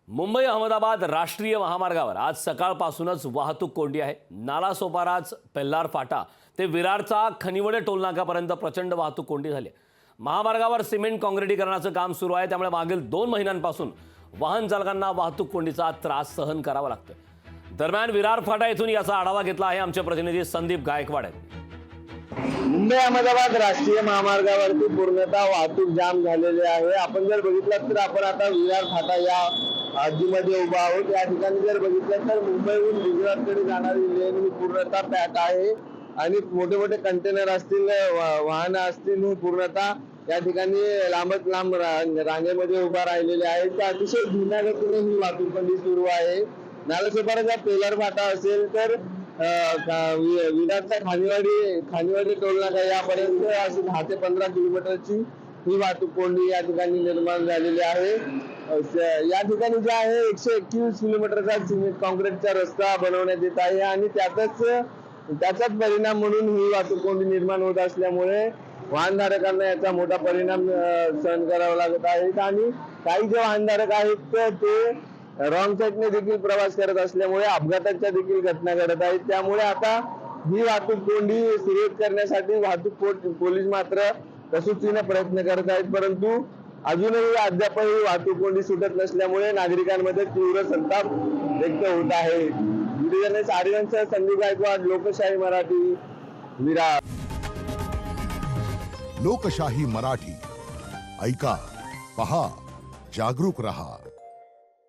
मुंबई अहमदाबाद राष्ट्रीय महामार्गावर आज सकाळपासूनच वाहतूक कोंडी आहे। नालासोपाराच पेल्लार फाटा ते विरारचा खनिवडे टोलनाक्यापर्यंत प्रचंड वाहतूक कोंडी झाली आहे। महामार्गावर सिमेंट काँक्रिटीकरणाचं काम सुरू आहे, त्यामुळे मागील 2 महिन्यांपासून वाहन चालकांना वाहतूक कोंडीचा त्रास सहन करावा लागतोय। दरम्यान विरार फाटा येथून याचा आढावा घेतला आहे आमचे प्रतिनिधी संदीप गायकवाड आहेत। मुंबई अहमदाबाद राष्ट्रीय महामार्गावरती पूर्णतः वाहतूक जाम झालेली आहे। आपण जर बघितलं तर आपण आता विरार फाटा या हद्दीमध्ये उभा आहोत। या ठिकाणी जर बघितलं तर मुंबईहून गुजरातकडे जाणारी लेन ही पूर्णतः पॅक आहे आणि मोठे मोठे कंटेनर असतील, वाहनं असतील, ही पूर्णतः या ठिकाणी लांबच लांब रांगेमध्ये उभा राहिलेले आहेत। तर अतिशय धीम्या गतीने ही वाहतूक कोंडी सुरू आहे। नालासोपाराचा पेल्लार फाटा असेल तर विरारचा खानिवाडी टोलनाका यापर्यंत अशी 10 ते 15 किलोमीटरची ही वाहतूक कोंडी या ठिकाणी निर्माण झालेली आहे। या ठिकाणी जे आहे 121 किलोमीटरचा सिमेंट काँक्रीटचा रस्ता बनवण्यात येत आहे आणि त्याचाच परिणाम म्हणून ही वाहतूक कोंडी निर्माण होत असल्यामुळे वाहनधारकांना याचा मोठा परिणाम सहन करावा लागत आहे आणि काही जे वाहनधारक आहेत ते रॉंग साईडने देखील प्रवास करत असल्यामुळे अपघाताच्या देखील घटना घडत आहेत। त्यामुळे आता ही वाहतूक कोंडी सुरळीत करण्यासाठी वाहतूक पोलीस मात्र कसोशीने प्रयत्न करत आहेत, परंतु अजूनही अद्यापही वाहतूक कोंडी सुटत नसल्यामुळे नागरिकांमध्ये तीव्र संताप व्यक्त होत आहे। व्हिडिओ जर्नलिस्ट आर्यनसह संदीप गायकवाड, लोकशाही मराठी, विरार। लोकशाही मराठी ऐका, पहा, जागरूक रहा।